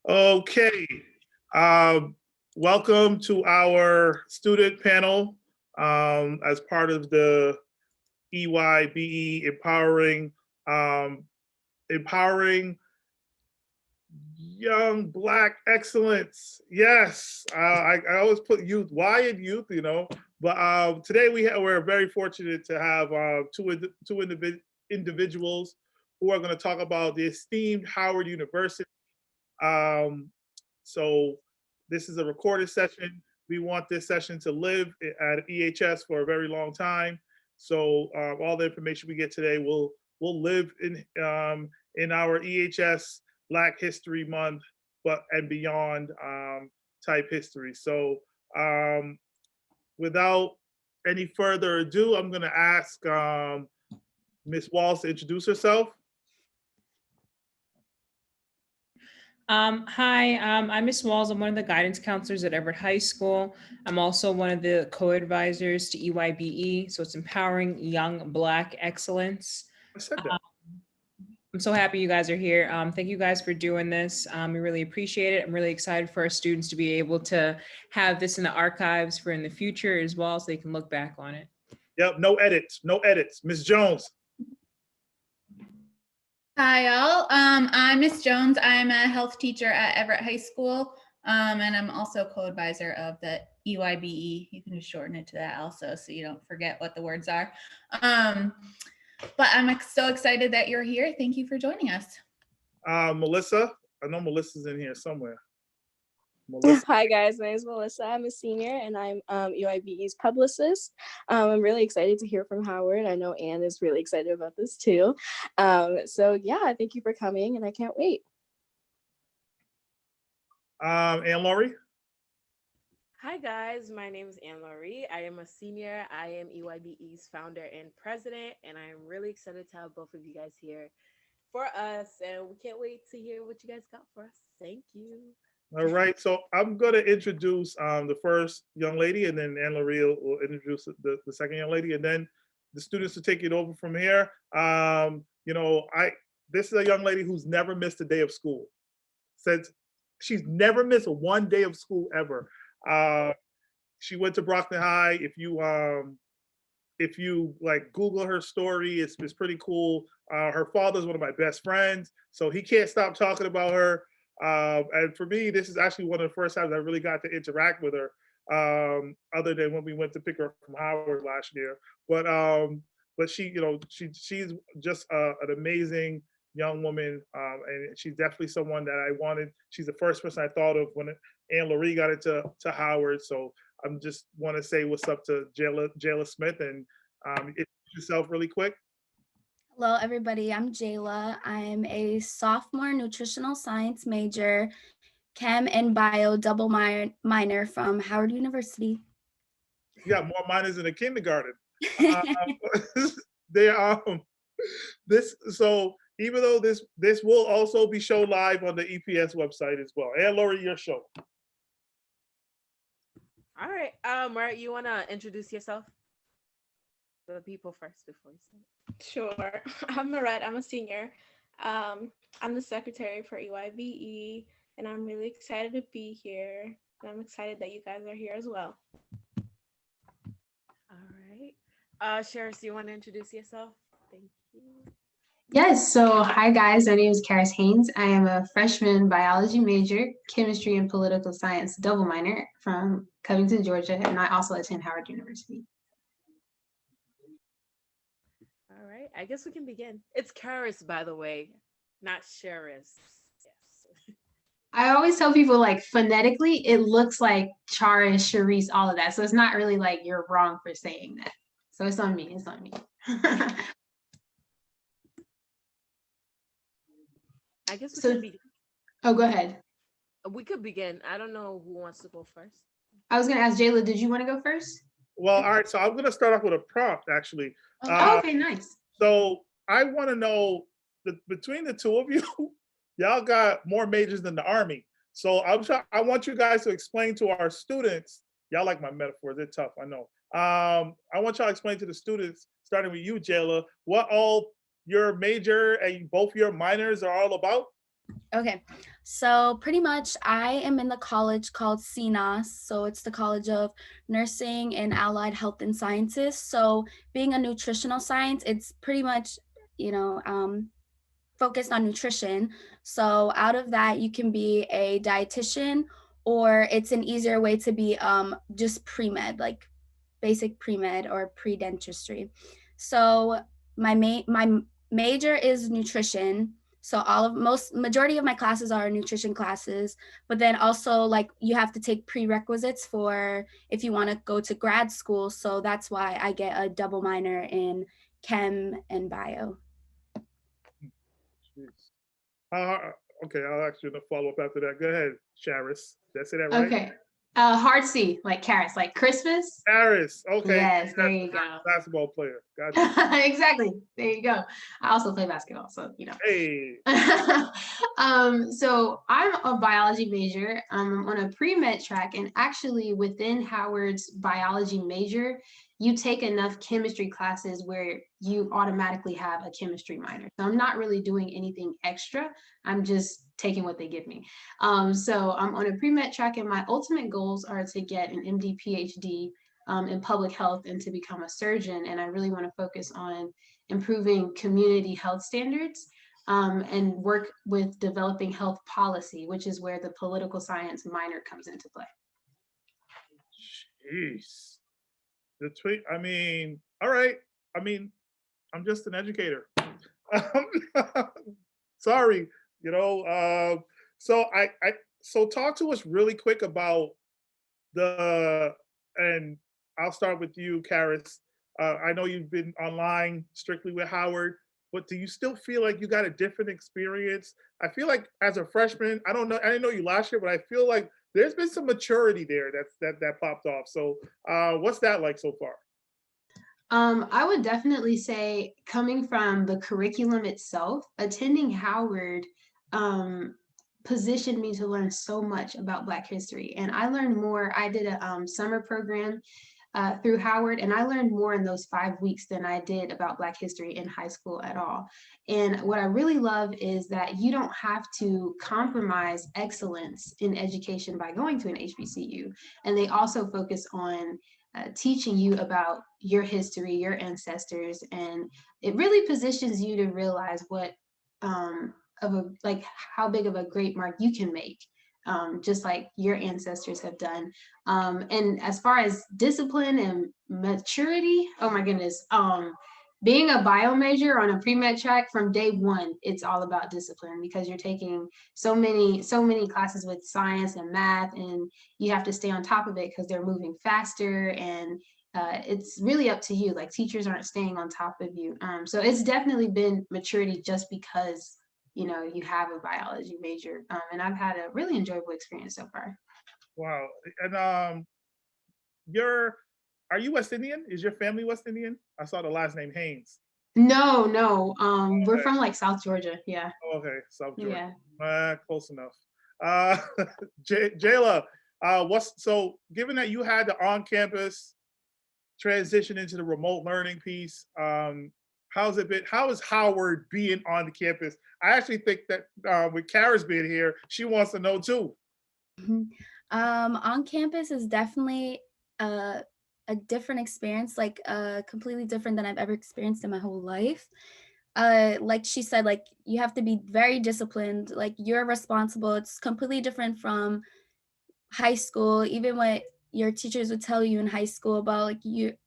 Okay, um, welcome to our student panel as part of the EYBE um, empowering young Black excellence. Yes, I always put youth. Why in youth? But today we're very fortunate to have individuals who are going to talk about the esteemed Howard University. Um, so this is a recorded session. We want this session to live at EHS for a very long time. So all the information we get today will live in our EHS Black History Month, but and beyond type history. So without any further ado, I'm going to ask Ms. Walls to introduce herself. Hi, I'm Miss Walls. I'm one of the guidance counselors at Everett High School. I'm also one of the co-advisors to EYBE, so it's Empowering Young Black Excellence. I said that. I'm so happy you guys are here. Thank you guys for doing this. We really appreciate it. I'm really excited for our students to be able to have this in the archives for in the future as well, so they can look back on it. Yep, no edits, no edits. Ms. Jones. Hi, all. I'm Miss Jones. I'm a health teacher at Everett High School, and I'm also co-advisor of the EYBE. You can just shorten it to that also, so you don't forget what the words are. But I'm so excited that you're here. Thank you for joining us. Melissa, I know Melissa's in here somewhere. Melissa. Hi guys, my name is Melissa. I'm a senior and I'm EYBE's publicist. I'm really excited to hear from Howard. I know Anne is really excited about this too. So yeah, thank you for coming and I can't wait. Anne Laurie. Hi guys, my name is Anne Laurie. I am a senior. I am EYBE's founder and president, and I am really excited to have both of you guys here for us, and we can't wait to hear what you guys got for us. Thank you. All right, so I'm going to introduce the first young lady, and then Anne Laurie will introduce the second young lady, and then the students will take it over from here. This is a young lady who's never missed a day of school. Since she's never missed one day of school ever. She went to Brockton High. If you like Google her story, it's pretty cool. Her father's one of my best friends, so he can't stop talking about her. And for me, this is actually one of the first times I really got to interact with her, other than when we went to pick her up from Howard last year. But she's just an amazing young woman, and she's definitely someone that I wanted. She's the first person I thought of when Anne Laurie got into Howard. So I'm just want to say what's up to Jayla Smith, and introduce yourself really quick. Hello, everybody. I'm Jayla. I'm a sophomore nutritional science major, chem and bio double minor from Howard University. You got more minors in the kindergarten. So even though this will also be shown live on the EPS website as well. Anne Laurie, your show. All right, Mara, you want to introduce yourself to the people first before you say it? Sure. I'm Marette. I'm a senior. I'm the secretary for EYBE, and I'm really excited to be here. And I'm excited that you guys are here as well. All right. Cheris, do you want to introduce yourself? Thank you. Yes, so hi guys, my name is Karis Haynes. I am a freshman biology major, chemistry and political science double minor from Covington, Georgia, and I also attend Howard University. All right, I guess we can begin. It's Karis, by the way, not Cheris. Yes. I always tell people, like, phonetically, it looks like Charis, Charisse, all of that. So it's not really like you're wrong for saying that. So it's on me, it's on me. I guess we can begin. Oh, go ahead. We could begin. I don't know who wants to go first. I was gonna ask Jayla, did you want to go first? Well, all right, so I'm gonna start off with a prompt, actually. Okay, nice. So I want to know, between the two of you, y'all got more majors than the Army. So I want you guys to explain to our students, y'all like my metaphors, they're tough, I know. I want y'all to explain to the students, starting with you, Jayla, what all your major and both your minors are all about. Okay, so pretty much I am in the college called CNAS. So it's the College of Nursing and Allied Health and Sciences. So being a nutritional science, it's pretty much, you know, focused on nutrition. So out of that, you can be a dietitian, or it's an easier way to be just pre-med, like basic pre-med or pre-dentistry. So my major is nutrition. So majority of my classes are nutrition classes, but then also like you have to take prerequisites for if you want to go to grad school. So that's why I get a double minor in chem and bio. Jeez. Okay, I'll ask you to follow up after that. Go ahead, Charis. Did I say that right? Okay. Hard C, like carrots, like Christmas. Charis. Okay. Yes, there you go. Basketball player. Gotcha. Exactly. There you go. I also play basketball, so you know. Hey. So I'm a biology major. I'm on a pre-med track, and actually within Howard's biology major, you take enough chemistry classes where you automatically have a chemistry minor. So I'm not really doing anything extra. I'm just taking what they give me. So I'm on a pre-med track, and my ultimate goals are to get an MD, PhD in public health and to become a surgeon. And I really want to focus on improving community health standards and work with developing health policy, which is where the political science minor comes into play. Jeez. I mean, all right. I mean, I'm just an educator. Sorry, you know. So so talk to us really quick about and I'll start with you, Karis. I know you've been online strictly with Howard, but do you still feel like you got a different experience? I feel like as a freshman, I don't know, I didn't know you last year, but I feel like there's been some maturity there that popped off. So what's that like so far? I would definitely say, coming from the curriculum itself, attending Howard positioned me to learn so much about Black history. And I learned more. I did a summer program through Howard, and I learned more in those 5 weeks than I did about Black history in high school at all. And what I really love is that you don't have to compromise excellence in education by going to an HBCU. And they also focus on teaching you about your history, your ancestors, and it really positions you to realize what how big of a great mark you can make, just like your ancestors have done. And as far as discipline and maturity, oh my goodness, being a bio major on a pre-med track from day one, it's all about discipline because you're taking so many classes with science and math, and you have to stay on top of it because they're moving faster, and it's really up to you. Like, teachers aren't staying on top of you. So it's definitely been maturity just because, you know, you have a biology major, and I've had a really enjoyable experience so far. Wow. And are you West Indian? Is your family West Indian? I saw the last name Haynes. No, we're from like South Georgia. Yeah. Okay, South Georgia. Yeah. Close enough. Jayla, so given that you had the on-campus transition into the remote learning piece, how's it been? How is Howard being on the campus? I actually think that with Kara's being here, she wants to know too. On campus is definitely a different experience, like completely different than I've ever experienced in my whole life. Like she said, like you have to be very disciplined, like you're responsible. It's completely different from high school, even what your teachers would tell you in high school about like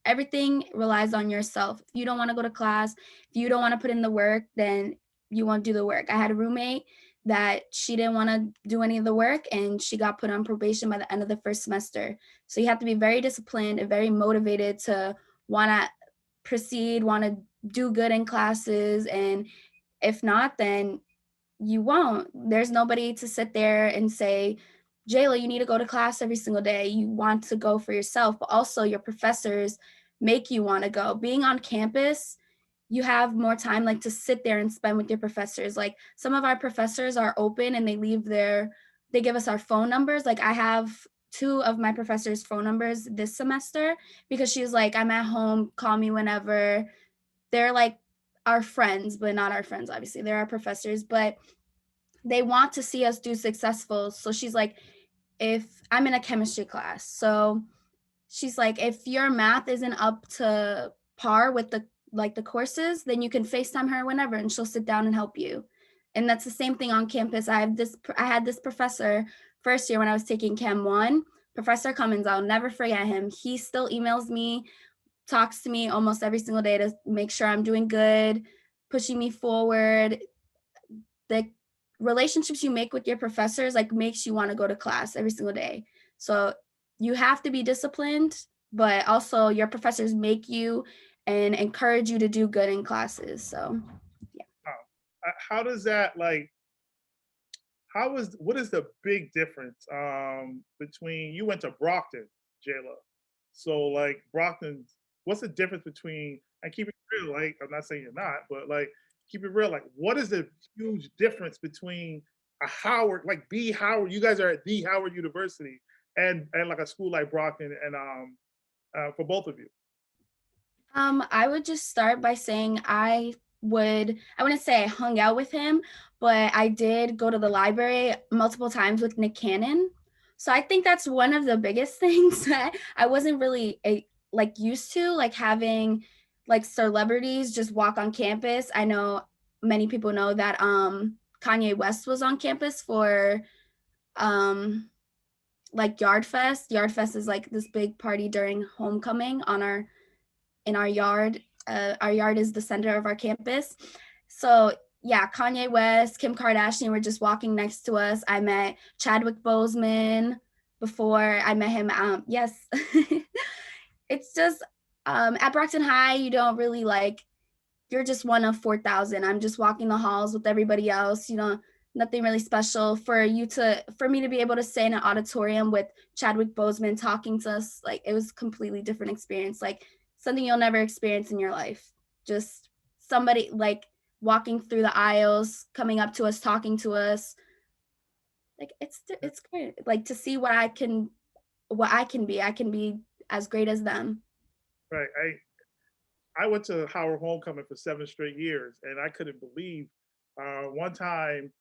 everything relies on yourself. If you don't want to go to class, if you don't want to put in the work, then you won't do the work. I had a roommate that she didn't want to do any of the work and she got put on probation by the end of the first semester. So you have to be very disciplined and very motivated to want to proceed, want to do good in classes. And if not, then you won't. There's nobody to sit there and say, Jayla, you need to go to class every single day. You want to go for yourself, but also your professors make you want to go. Being on campus, you have more time like to sit there and spend with your professors. Like some of our professors are open and they give us our phone numbers. Like I have 2 of my professors' phone numbers this semester because she's like, I'm at home, call me whenever. They're like our friends, but not our friends, obviously. They're our professors, but they want to see us do successful. So she's like, if I'm in a chemistry class, so she's like, if your math isn't up to par with the courses, then you can FaceTime her whenever and she'll sit down and help you. And that's the same thing on campus. I had this professor first year when I was taking Chem 1, Professor Cummins. I'll never forget him. He still emails me, talks to me almost every single day to make sure I'm doing good, pushing me forward. The relationships you make with your professors like makes you want to go to class every single day. So you have to be disciplined, but also your professors make you and encourage you to do good in classes. So How does that like? What is the big difference between you went to Brockton, Jayla? So like Brockton, what's the difference between and keep it real? Like I'm not saying you're not, but like keep it real. Like what is the huge difference between a Howard, like the Howard? You guys are at the Howard University, and like a school like Brockton, and for both of you. I would just start by saying I wouldn't say I hung out with him, but I did go to the library multiple times with Nick Cannon. So I think that's one of the biggest things that I wasn't really like used to, like having like celebrities just walk on campus. I know many people know that Kanye West was on campus for like Yard Fest. Yard Fest is like this big party during homecoming in our yard. Our yard is the center of our campus. So yeah, Kanye West, Kim Kardashian were just walking next to us. I met Chadwick Boseman before I met him. Yes, it's just at Brockton High, you don't really like, you're just one of 4,000. I'm just walking the halls with everybody else, you know, nothing really special. For me to be able to stay in an auditorium with Chadwick Boseman talking to us, like it was a completely different experience, like something you'll never experience in your life. Just somebody like walking through the aisles, coming up to us, talking to us. Like it's great. Like to see what I can be. I can be as great as them. Right. I went to Howard Homecoming for 7 straight years, and I couldn't believe one time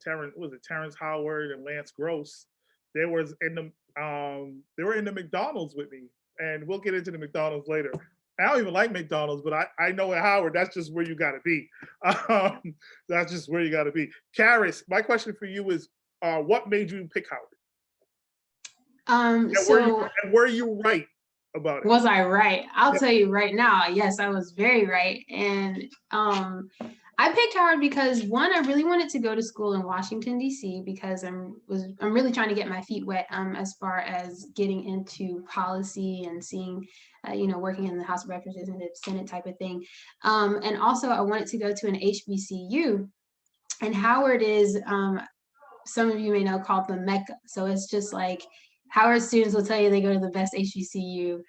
Terrence Howard and Lance Gross, they were in the McDonald's with me, and we'll get into the McDonald's later. I don't even like McDonald's, but I know at Howard that's just where you got to be. That's just where you got to be. Karis, my question for you is, what made you pick Howard? Were you right about it? Was I right? I'll tell you right now. Yes, I was very right. And I picked Howard because one, I really wanted to go to school in Washington, D.C. because I'm really trying to get my feet wet as far as getting into policy and seeing, working in the House of Representatives, Senate type of thing. And also I wanted to go to an HBCU, and Howard is, some of you may know, called the Mecca. So it's just like Howard students will tell you they go to the best HBCU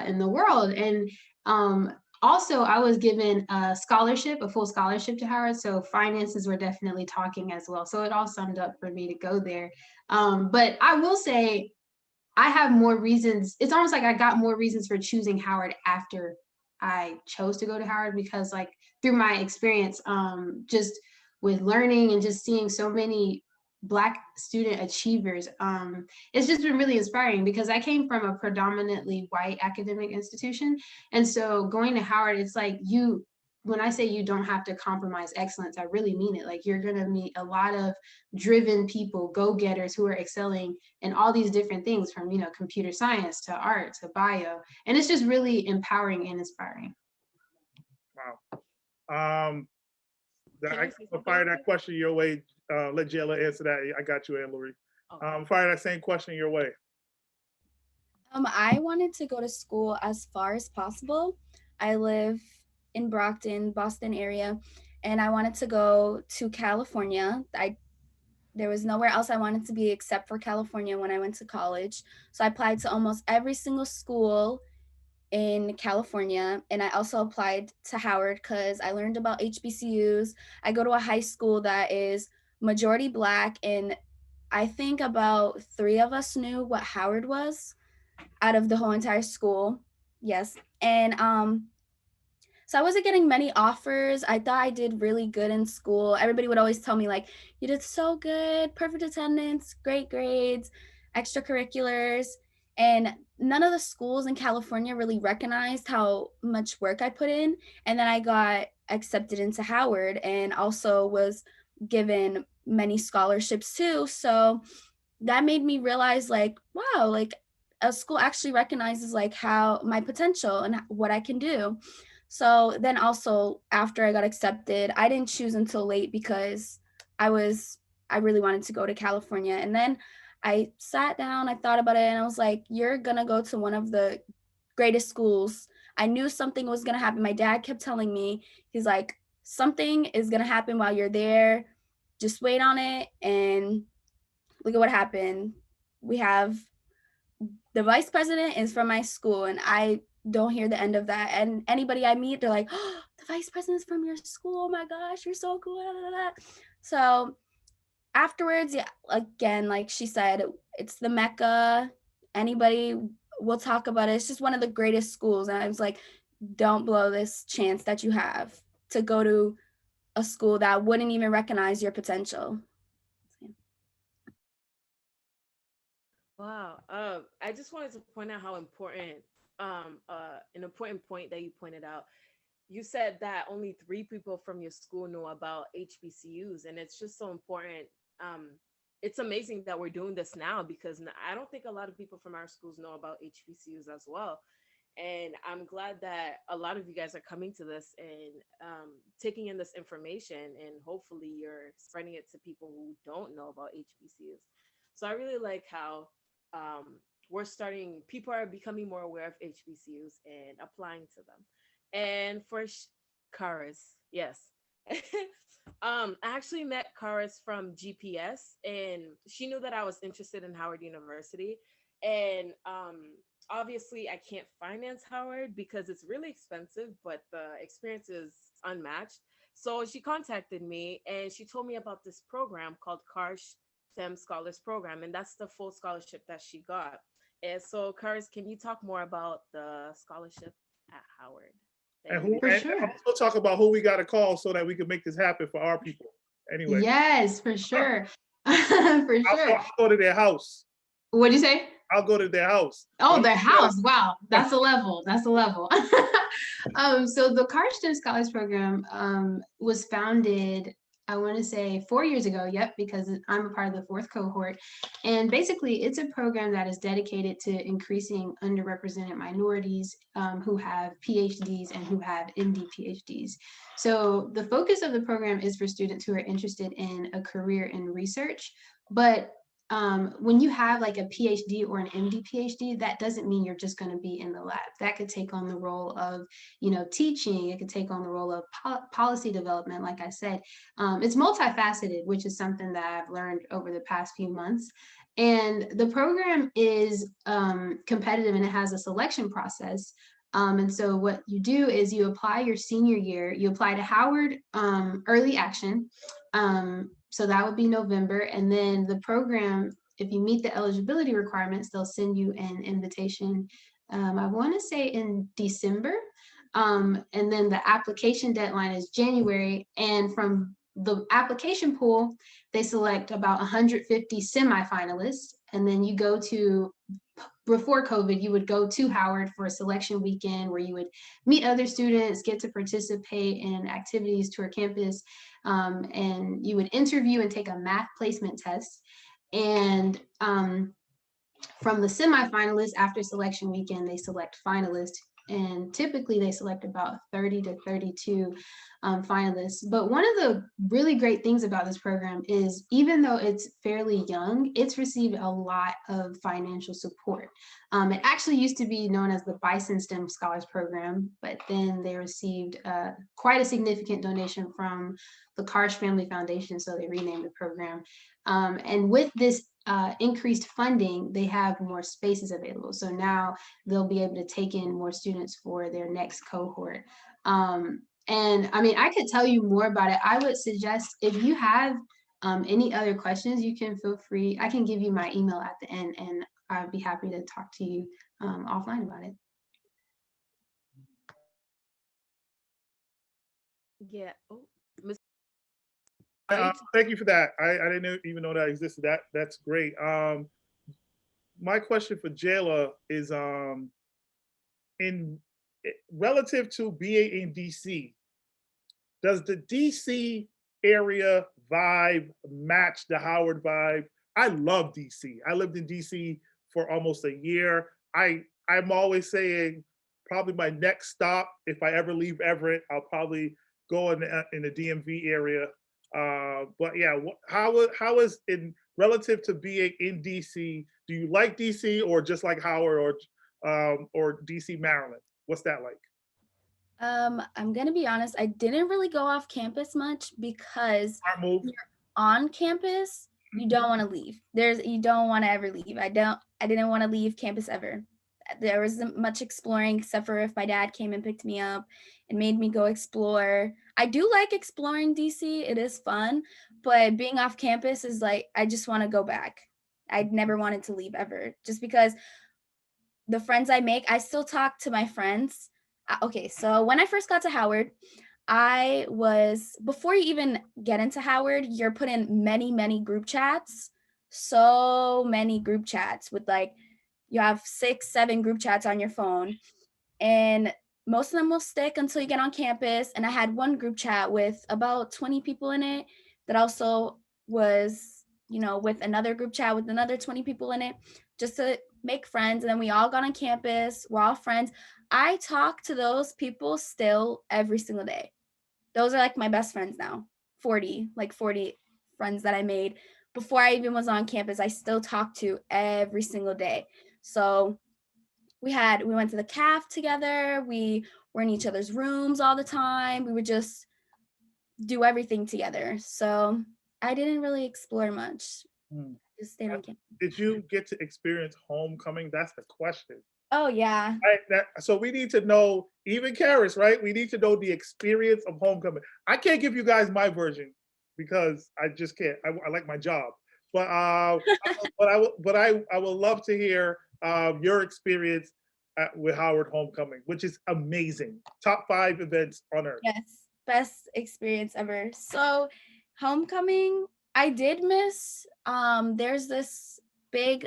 in the world. And also, I was given a full scholarship to Howard. So finances were definitely talking as well. So it all summed up for me to go there. But I will say, I have more reasons. It's almost like I got more reasons for choosing Howard after I chose to go to Howard, because like through my experience, just with learning and just seeing so many Black student achievers, it's just been really inspiring, because I came from a predominantly white academic institution. And so going to Howard, it's like when I say you don't have to compromise excellence, I really mean it. Like you're going to meet a lot of driven people, go-getters who are excelling in all these different things, from, computer science to art to bio. And it's just really empowering and inspiring. Wow. I'll fire that question your way. Let Jayla answer that. I got you, Anne-Marie. Fire that same question your way. I wanted to go to school as far as possible. I live in Brockton, Boston area, and I wanted to go to California. There was nowhere else I wanted to be except for California when I went to college. So I applied to almost every single school in California, and I also applied to Howard because I learned about HBCUs. I go to a high school that is majority Black, and I think about 3 of us knew what Howard was out of the whole entire school. Yes. And So I wasn't getting many offers. I thought I did really good in school. Everybody would always tell me like, you did so good, perfect attendance, great grades, extracurriculars. And none of the schools in California really recognized how much work I put in. And then I got accepted into Howard and also was given many scholarships too. So that made me realize like, wow, like a school actually recognizes like how my potential and what I can do. So then also after I got accepted, I didn't choose until late because I really wanted to go to California. And then I sat down, I thought about it, and I was like, you're gonna go to one of the greatest schools. I knew something was gonna happen. My dad kept telling me, he's like, something is gonna happen while you're there. Just wait on it. And look at what happened. We have the vice president is from my school, and I don't hear the end of that. And anybody I meet, they're like, oh, the vice president's from your school. Oh my gosh, you're so cool. So afterwards, yeah, again, like she said, it's the Mecca. Anybody will talk about it. It's just one of the greatest schools. And I was like, don't blow this chance that you have to go to a school that wouldn't even recognize your potential. Wow. I just wanted to point out how important, an important point that you pointed out. You said that only 3 people from your school know about HBCUs, and it's just so important. Um, it's amazing that we're doing this now because I don't think a lot of people from our schools know about HBCUs as well. And I'm glad that a lot of you guys are coming to this and taking in this information, and hopefully you're spreading it to people who don't know about HBCUs. So I really like how people are becoming more aware of HBCUs and applying to them. And for Karis, yes. I actually met Karis from GPS, and she knew that I was interested in Howard University. And obviously, I can't finance Howard because it's really expensive, but the experience is unmatched. So she contacted me and she told me about this program called Karsh STEM Scholars Program, and that's the full scholarship that she got. And so, Karis, can you talk more about the scholarship at Howard? And For and sure. also talk about who we got to call so that we can make this happen for our people. Anyway, Yes, for sure. For sure. I'll go to their house. What'd you say? I'll go to their house. Oh, their house. Wow. That's a level. That's a level. So the Karsten Scholars Program was founded, I want to say 4 years ago. Yep, because I'm a part of the 4th cohort. And basically, it's a program that is dedicated to increasing underrepresented minorities who have PhDs and who have MD PhDs. So the focus of the program is for students who are interested in a career in research, but when you have like a PhD or an MD PhD, that doesn't mean you're just going to be in the lab. That could take on the role of, teaching. It could take on the role of policy development. Like I said, it's multifaceted, which is something that I've learned over the past few months. And the program is competitive, and it has a selection process. And so what you do is you apply your senior year, you apply to Howard Early Action. So that would be November. And then the program, if you meet the eligibility requirements, they'll send you an invitation, I want to say in December. And then the application deadline is January. And from the application pool, they select about 150 semifinalists. And then you go to, before COVID, you would go to Howard for a selection weekend where you would meet other students, get to participate in activities, tour campus, and you would interview and take a math placement test. And from the semifinalists, after selection weekend, they select finalists. And typically they select about 30 to 32 finalists. But one of the really great things about this program is, even though it's fairly young, it's received a lot of financial support. It actually used to be known as the Bison STEM Scholars Program, but then they received quite a significant donation from the Karsh Family Foundation, so they renamed the program. And with this increased funding, they have more spaces available. So now they'll be able to take in more students for their next cohort. And I mean, I could tell you more about it. I would suggest, if you have any other questions, you can feel free. I can give you my email at the end, and I'd be happy to talk to you offline about it. Yeah. Oh, Miss. Are you Thank you for that. I didn't even know that existed. That's great. My question for Jayla is in relative to being in DC, does the DC area vibe match the Howard vibe? I love DC. I lived in DC for almost a year. I'm always saying probably my next stop, if I ever leave Everett, I'll probably go in the DMV area. But yeah, how is in relative to being in DC? Do you like DC or just like Howard or DC Maryland? What's that like? I'm gonna be honest, I didn't really go off campus much because Smart move. you're on campus, you don't want to leave. You don't want to ever leave. I didn't want to leave campus ever. There wasn't much exploring except for if my dad came and picked me up and made me go explore. I do like exploring DC. It is fun, but being off campus is like I just want to go back. I never wanted to leave ever just because the friends I make, I still talk to my friends. Okay, so when I first got to Howard, before you even get into Howard, you're put in many, many group chats. So many group chats with like, you have 6, 7 group chats on your phone. And most of them will stick until you get on campus. And I had one group chat with about 20 people in it that also was, with another group chat with another 20 people in it, just to make friends. And then we all got on campus. We're all friends. I talk to those people still every single day. Those are like my best friends now. 40 friends that I made before I even was on campus. I still talk to every single day. So we went to the caf together. We were in each other's rooms all the time. We would just do everything together. So I didn't really explore much. Just stayed on campus. Did you get to experience homecoming? That's the question. Oh yeah. So we need to know, even Karis, right? We need to know the experience of homecoming. I can't give you guys my version because I just can't. I like my job, but I would love to hear your experience with Howard homecoming, which is amazing. Top 5 events on earth. Yes, best experience ever. So homecoming, I did miss. There's this big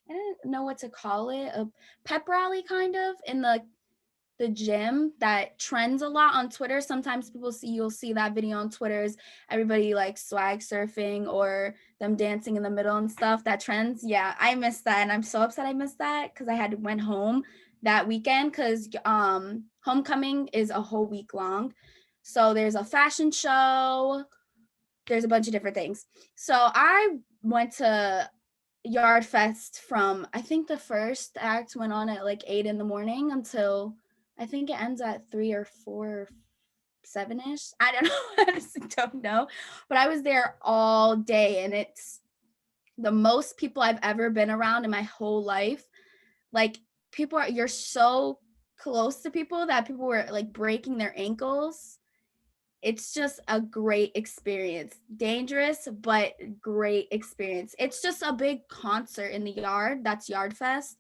I don't know what to call it, a pep rally kind of in the gym that trends a lot on Twitter. Sometimes you'll see that video on Twitter is everybody like swag surfing or them dancing in the middle and stuff that trends. Yeah, I missed that. And I'm so upset I missed that because I went home that weekend because homecoming is a whole week long. So there's a fashion show, there's a bunch of different things. So I went to Yard Fest from, I think the first act went on at like 8 in the morning until I think it ends at 3 or 4 or 7-ish. I don't know. I honestly don't know. But I was there all day and it's the most people I've ever been around in my whole life. Like you're so close to people that people were like breaking their ankles. It's just a great experience. Dangerous, but great experience. It's just a big concert in the yard. That's Yard Fest.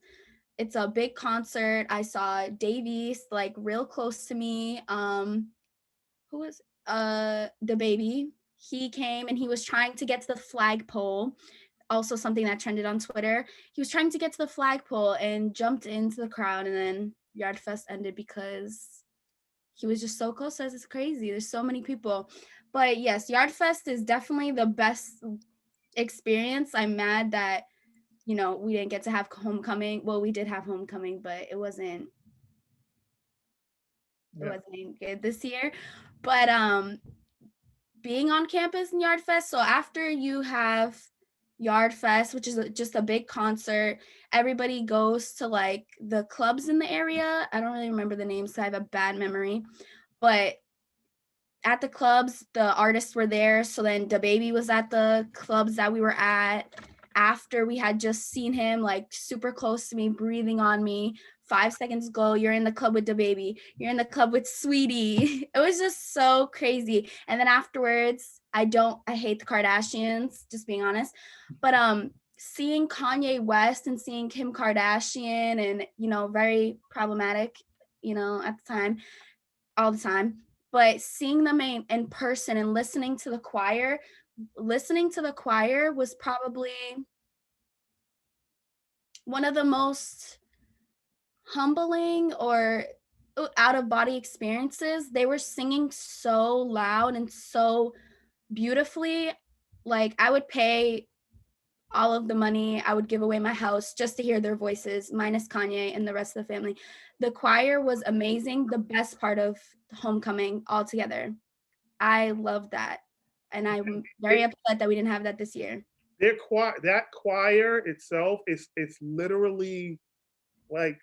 It's a big concert. I saw Dave East like real close to me. Who was the baby? He came and he was trying to get to the flagpole. Also something that trended on Twitter. He was trying to get to the flagpole and jumped into the crowd, and then Yard Fest ended because he was just so close to us. It's crazy. There's so many people. But yes, Yard Fest is definitely the best experience. I'm mad that, we didn't get to have homecoming. Well, we did have homecoming, but it wasn't good this year. But being on campus in Yard Fest, so after you have Yard Fest, which is just a big concert, everybody goes to like the clubs in the area. I don't really remember the names, so I have a bad memory. But at the clubs, the artists were there. So then DaBaby was at the clubs that we were at after we had just seen him like super close to me, breathing on me. 5 seconds ago, you're in the club with DaBaby. You're in the club with Sweetie. It was just so crazy. And then afterwards, I hate the Kardashians, just being honest. But seeing Kanye West and seeing Kim Kardashian and, very problematic, at the time, all the time. but seeing them in person and listening to the choir was probably one of the most humbling or out of body experiences. They were singing so loud and so beautifully. Like, I would pay all of the money, I would give away my house just to hear their voices, minus Kanye and the rest of the family. The choir was amazing, the best part of homecoming altogether. I love that. And I'm very upset that we didn't have that this year. That choir itself it's literally like,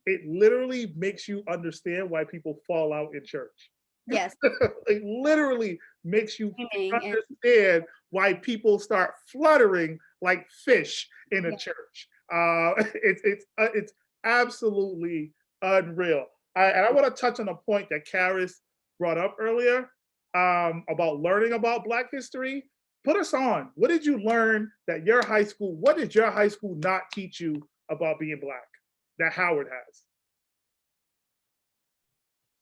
it literally makes you understand why people fall out in church. Yes. It literally makes you Screaming and- understand why people start fluttering like fish in a church. It's absolutely unreal. And I want to touch on a point that Karis brought up earlier about learning about Black history. Put us on. What did you learn that what did your high school not teach you about being Black that Howard has?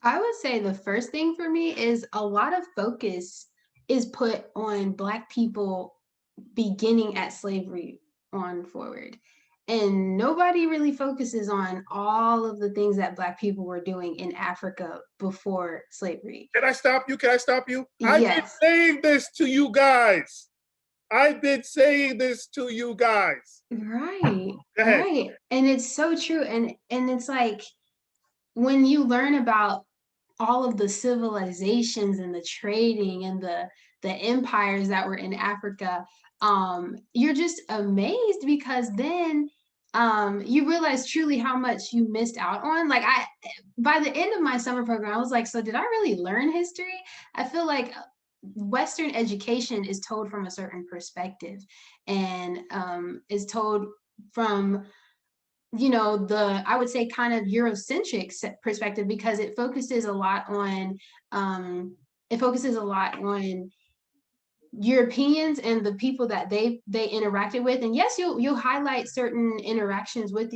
I would say the first thing for me is a lot of focus is put on Black people beginning at slavery on forward. And nobody really focuses on all of the things that Black people were doing in Africa before slavery. Can I stop you? I've been Yes. saying this to you guys. I've been saying this to you guys. Right. Go ahead. Right. And it's so true. And it's like when you learn about all of the civilizations and the trading and the empires that were in Africa, you're just amazed, because then you realize truly how much you missed out on. Like, by the end of my summer program, I was like, so did I really learn history? I feel like Western education is told from a certain perspective, and is told from, you know, I would say kind of Eurocentric perspective, because it focuses a lot on Europeans and the people that they interacted with. And yes, you'll highlight certain interactions with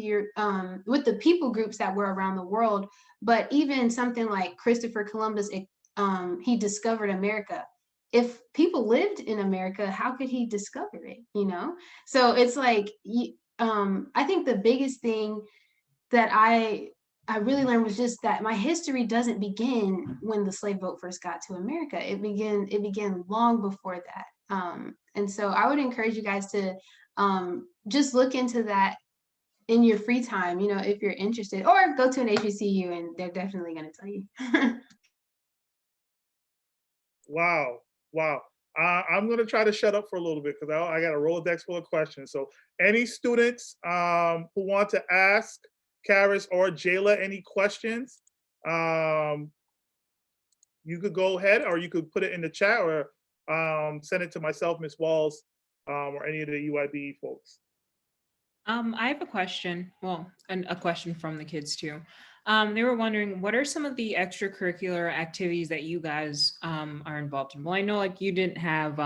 with the people groups that were around the world. But even something like Christopher Columbus, he discovered America. If people lived in America, how could he discover it? You know, so it's like, I think the biggest thing that I really learned was just that my history doesn't begin when the slave boat first got to America. It began long before that. And so I would encourage you guys to just look into that in your free time, you know, if you're interested, or go to an HBCU and they're definitely going to tell you. Wow. I'm going to try to shut up for a little bit because I got a Rolodex full of questions. So any students who want to ask Karis or Jayla any questions, you could go ahead, or you could put it in the chat, or send it to myself, Ms. Walls, or any of the UIB folks. I have a question. Well, a question from the kids too. They were wondering, what are some of the extracurricular activities that you guys are involved in? Well, I know like you didn't have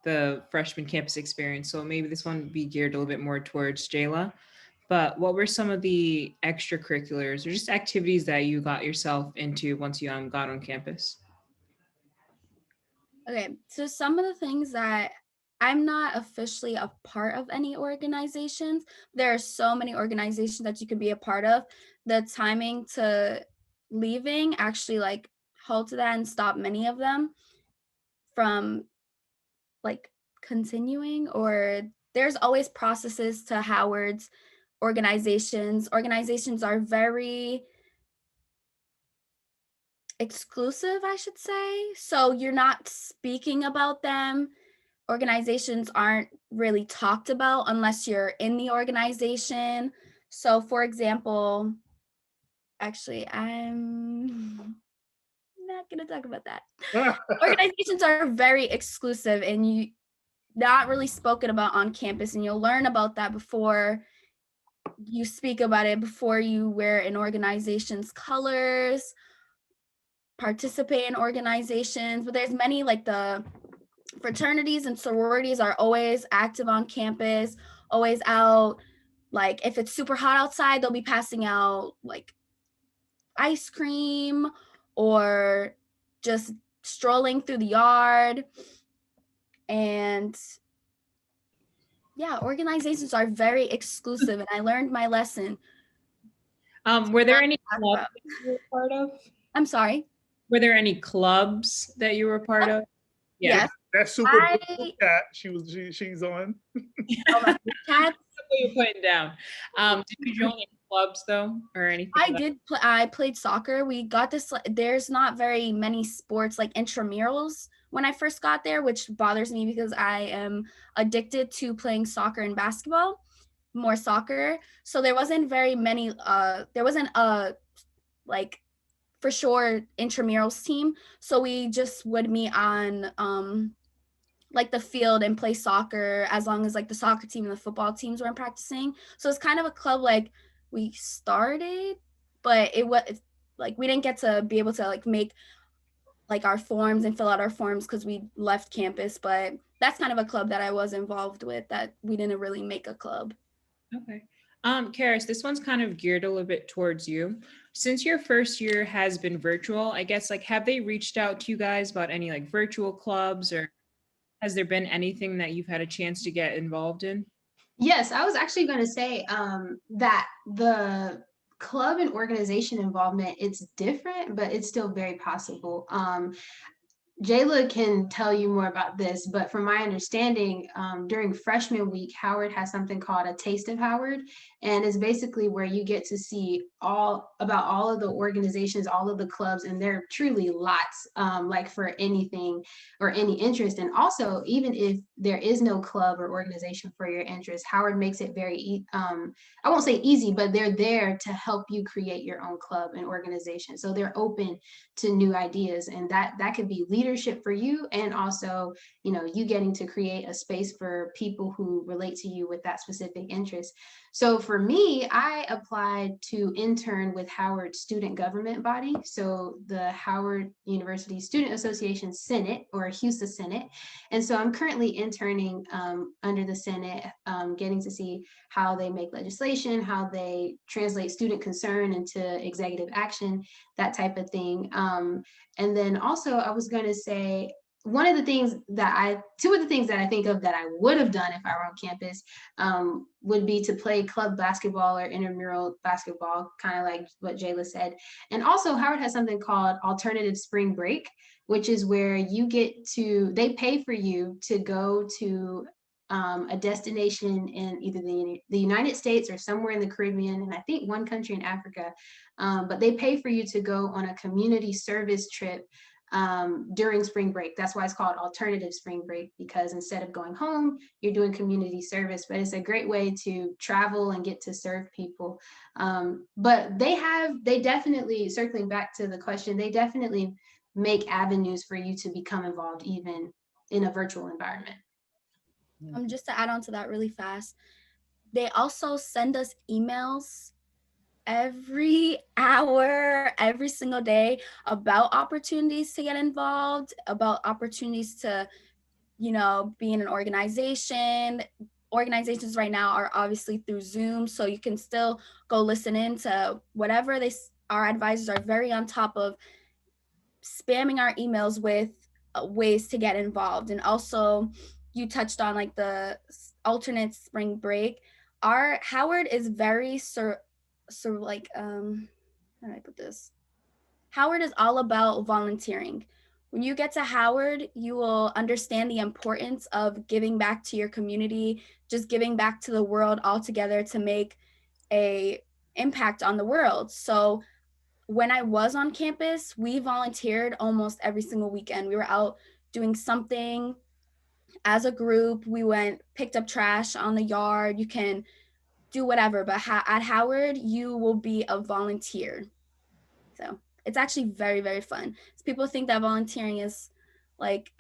the freshman campus experience, so maybe this one would be geared a little bit more towards Jayla. But what were some of the extracurriculars or just activities that you got yourself into once you got on campus? Okay, so some of the things that I'm not officially a part of any organizations. There are so many organizations that you could be a part of. The timing to leaving actually like halted that and stopped many of them from like continuing, or there's always processes to Howard's organizations. Organizations are very exclusive, I should say. So you're not speaking about them. Organizations aren't really talked about unless you're in the organization. So for example, actually, I'm not going to talk about that. Organizations are very exclusive and you not really spoken about on campus, and you'll learn about that before you speak about it, before you wear an organization's colors, participate in organizations. But there's many, like the fraternities and sororities are always active on campus, always out. Like if it's super hot outside, they'll be passing out like ice cream, or just strolling through the yard. And yeah, organizations are very exclusive, and I learned my lesson. Were there any clubs that you were part of? I'm sorry. Were there any clubs that you were part of? Yes. That super group chat she's on. Oh, my chat. That's what you're putting down. Did you join any clubs though, or anything? I did. I played soccer. We got this. There's not very many sports like intramurals when I first got there, which bothers me because I am addicted to playing soccer and basketball, more soccer. So there wasn't very many. There wasn't a like for sure intramurals team. So we just would meet on like the field and play soccer as long as like the soccer team and the football teams weren't practicing. So it's kind of a club like we started, but it was like we didn't get to be able to like make like our forms and fill out our forms because we left campus. But that's kind of a club that I was involved with that we didn't really make a club. Okay. Karis, this one's kind of geared a little bit towards you. Since your first year has been virtual, I guess like have they reached out to you guys about any like virtual clubs, or has there been anything that you've had a chance to get involved in? Yes, I was actually going to say that the club and organization involvement, it's different, but it's still very possible. Jayla can tell you more about this, but from my understanding, during freshman week, Howard has something called a Taste of Howard, and it's basically where you get to see all of the organizations, all of the clubs, and there are truly lots, like for anything or any interest. And also, even if there is no club or organization for your interest, Howard makes it very, I won't say easy, but they're there to help you create your own club and organization. So they're open to new ideas, and that could be leadership for you, and also, you know, you getting to create a space for people who relate to you with that specific interest. So for me, I applied to intern with Howard's student government body, so the Howard University Student Association Senate, or HUSA Senate. And so I'm currently interning under the Senate, getting to see how they make legislation, how they translate student concern into executive action, that type of thing. And then also I was going to say, two of the things that I think of that I would have done if I were on campus would be to play club basketball or intramural basketball, kind of like what Jayla said. And also Howard has something called alternative spring break, which is where they pay for you to go to a destination in either the United States or somewhere in the Caribbean, and I think one country in Africa, but they pay for you to go on a community service trip during spring break. That's why it's called alternative spring break, because instead of going home, you're doing community service. But it's a great way to travel and get to serve people. But they definitely, circling back to the question, they definitely make avenues for you to become involved even in a virtual environment. Just to add on to that really fast, they also send us emails every hour, every single day about opportunities to get involved, about opportunities to, you know, be in an organization. Organizations right now are obviously through Zoom, so you can still go listen in to whatever our advisors are very on top of spamming our emails with ways to get involved. And also you touched on like the alternate spring break. Our Howard is very how do I put this? Howard is all about volunteering. When you get to Howard, you will understand the importance of giving back to your community, just giving back to the world altogether to make a impact on the world. So when I was on campus, we volunteered almost every single weekend. We were out doing something as a group. We picked up trash on the yard. You can do whatever, but at Howard, you will be a volunteer. So it's actually very, very fun. So people think that volunteering is like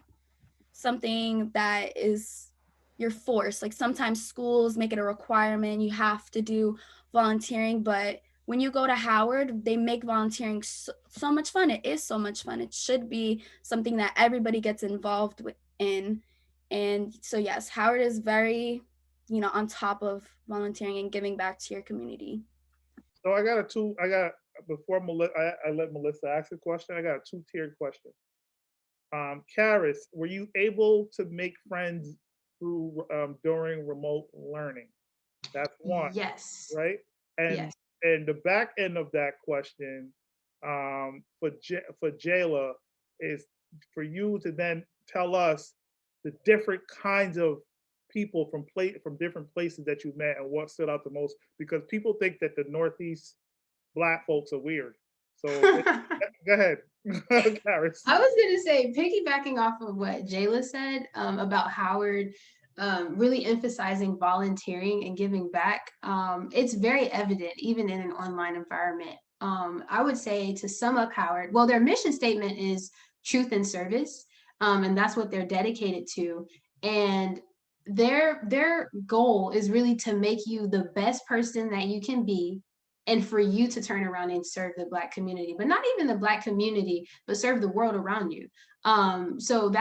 something that is you're forced. Like sometimes schools make it a requirement. You have to do volunteering, but when you go to Howard, they make volunteering so much fun. It is so much fun. It should be something that everybody gets involved in. And so yes, Howard is very, you know, on top of volunteering and giving back to your community. So before I let Melissa ask a question, I got a two-tiered question. Karis, were you able to make friends through during remote learning? That's one, Yes. right? And Yes. and the back end of that question for Jayla is for you to then tell us the different kinds of people from different places that you met and what stood out the most, because people think that the Northeast Black folks are weird. So go ahead, Karis. I was going to say, piggybacking off of what Jayla said about Howard really emphasizing volunteering and giving back, it's very evident even in an online environment. I would say, to sum up Howard, well, their mission statement is truth and service, and that's what they're dedicated to. And their goal is really to make you the best person that you can be, and for you to turn around and serve the Black community, but not even the Black community, but serve the world around you. So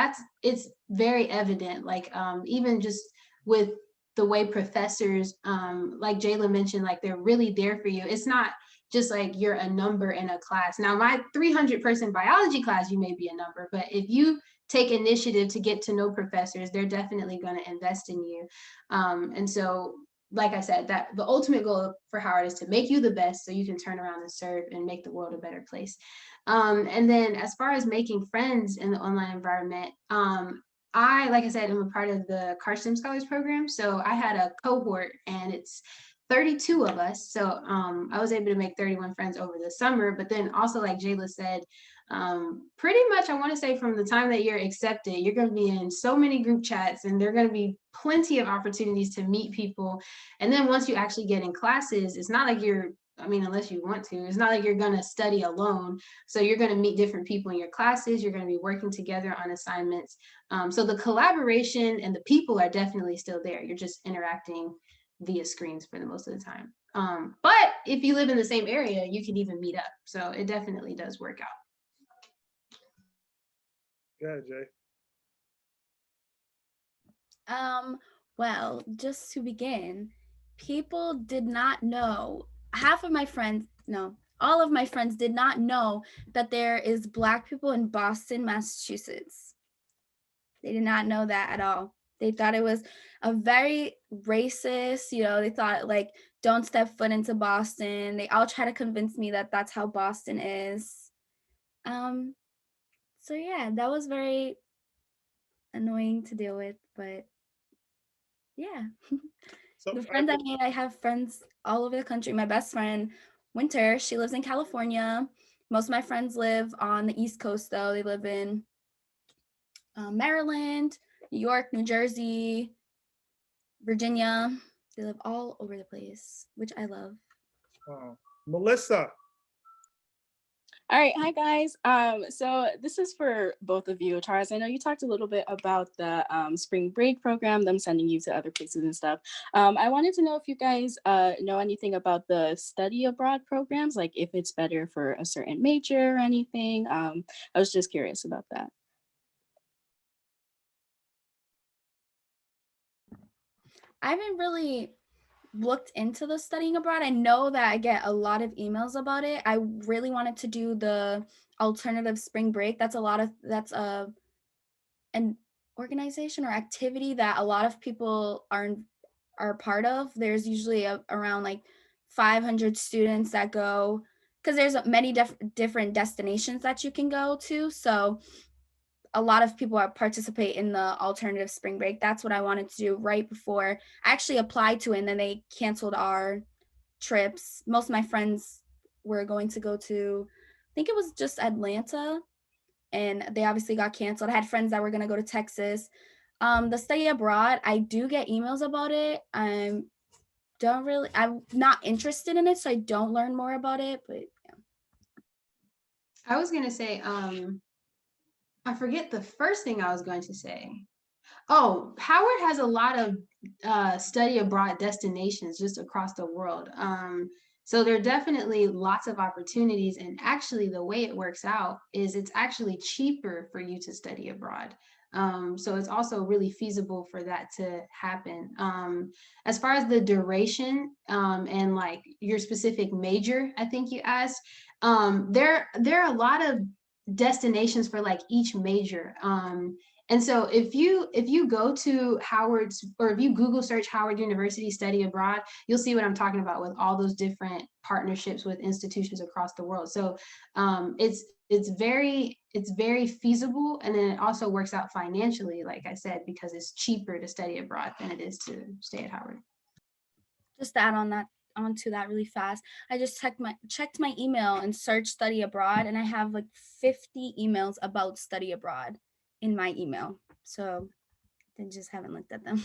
it's very evident, like even just with the way professors, like Jayla mentioned, like they're really there for you. It's not just like you're a number in a class. Now, my 300-person biology class, you may be a number, but if you take initiative to get to know professors, they're definitely going to invest in you. And so, like I said, that the ultimate goal for Howard is to make you the best so you can turn around and serve and make the world a better place. And then as far as making friends in the online environment, like I said, I'm a part of the Carson Scholars Program. So I had a cohort and it's 32 of us. So I was able to make 31 friends over the summer, but then also, like Jayla said, pretty much I want to say from the time that you're accepted, you're going to be in so many group chats and there are going to be plenty of opportunities to meet people. And then once you actually get in classes, it's not like unless you want to, it's not like you're going to study alone. So you're going to meet different people in your classes. You're going to be working together on assignments. So the collaboration and the people are definitely still there. You're just interacting via screens for the most of the time. But if you live in the same area, you can even meet up. So it definitely does work out. Yeah, Jay. Well, just to begin, people did not know, all of my friends did not know that there is Black people in Boston, Massachusetts. They did not know that at all. They thought it was a very racist, they thought like, don't step foot into Boston. They all try to convince me that that's how Boston is. So yeah, that was very annoying to deal with, but yeah. So The friends I made, I have friends all over the country. My best friend, Winter, she lives in California. Most of my friends live on the East Coast, though. They live in Maryland, New York, New Jersey, Virginia. They live all over the place, which I love. Melissa. All right, hi guys. So this is for both of you. Charles, I know you talked a little bit about the spring break program, them sending you to other places and stuff. I wanted to know if you guys know anything about the study abroad programs, like if it's better for a certain major or anything. I was just curious about that. I haven't really looked into the studying abroad. I know that I get a lot of emails about it. I really wanted to do the alternative spring break. That's an organization or activity that a lot of people are part of. There's usually around like 500 students that go, because there's many different destinations that you can go to. So a lot of people participate in the alternative spring break. That's what I wanted to do right before I actually applied to it, and then they canceled our trips. Most of my friends were going to go to, I think it was just Atlanta, and they obviously got canceled. I had friends that were going to go to Texas. The study abroad, I do get emails about it. I'm not interested in it, so I don't learn more about it, but yeah. I was going to say, I forget the first thing I was going to say. Oh, Howard has a lot of study abroad destinations just across the world. So there are definitely lots of opportunities. And actually, the way it works out is it's actually cheaper for you to study abroad. So it's also really feasible for that to happen. As far as the duration and like your specific major, I think you asked, there are a lot of destinations for like each major. And so if you go to Howard's, or if you Google search Howard University Study Abroad, you'll see what I'm talking about with all those different partnerships with institutions across the world. So it's very feasible, and then it also works out financially, like I said, because it's cheaper to study abroad than it is to stay at Howard. Just to add onto that really fast, I just checked my email and searched study abroad, and I have like 50 emails about study abroad in my email. So I just haven't looked at them.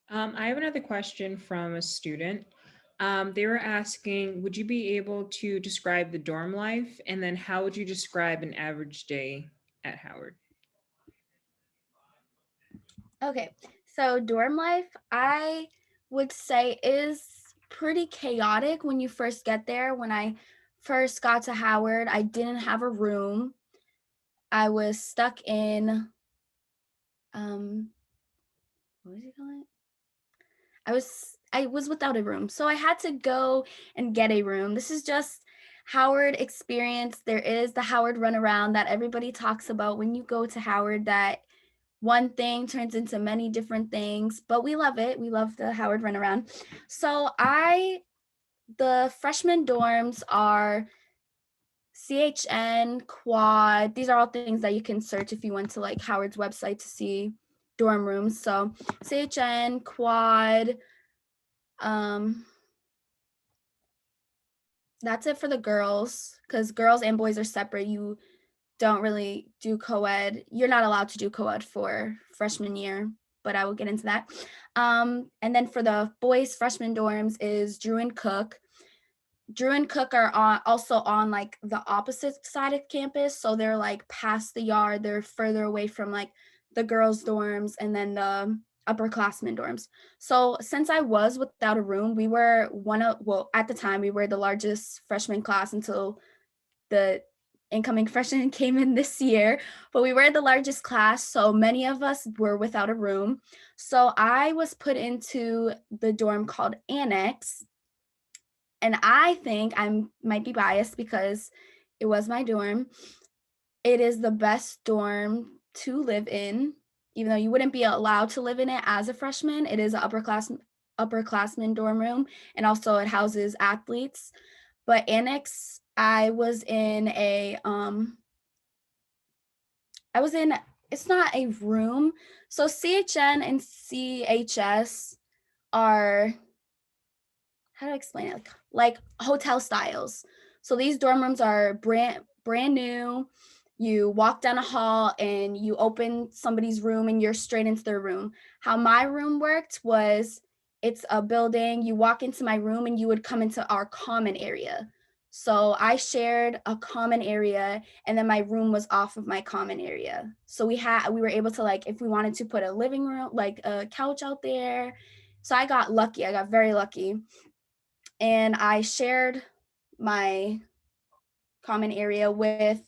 I have another question from a student. They were asking, would you be able to describe the dorm life? And then how would you describe an average day at Howard? Okay, so dorm life, I would say, is pretty chaotic when you first get there. When I first got to Howard, I didn't have a room. I was stuck in, what was it called? I was without a room. So I had to go and get a room. This is just Howard experience. There is the Howard runaround that everybody talks about when you go to Howard, that one thing turns into many different things, but we love it. We love the Howard runaround. So the freshman dorms are CHN, quad. These are all things that you can search if you went to like Howard's website to see dorm rooms. So CHN, quad. That's it for the girls, because girls and boys are separate. You don't really do co-ed. You're not allowed to do co-ed for freshman year, but I will get into that. And then for the boys freshman dorms is Drew and Cook. Drew and Cook are also on like the opposite side of campus. So they're like past the yard. They're further away from like the girls' dorms and then the upperclassmen dorms. So since I was without a room, we were at the time, we were the largest freshman class until the incoming freshmen came in this year, but we were the largest class. So many of us were without a room. So I was put into the dorm called Annex. And I think I might be biased because it was my dorm. It is the best dorm to live in, even though you wouldn't be allowed to live in it as a freshman. It is an upperclassman dorm room, and also it houses athletes. But Annex, I was in, it's not a room. So CHN and CHS are, how do I explain it? Like hotel styles. So these dorm rooms are brand new. You walk down a hall and you open somebody's room and you're straight into their room. How my room worked was, it's a building. You walk into my room and you would come into our common area. So I shared a common area, and then my room was off of my common area. So we were able to, like, if we wanted to put a living room, like a couch out there. So I got lucky. I got very lucky. And I shared my common area with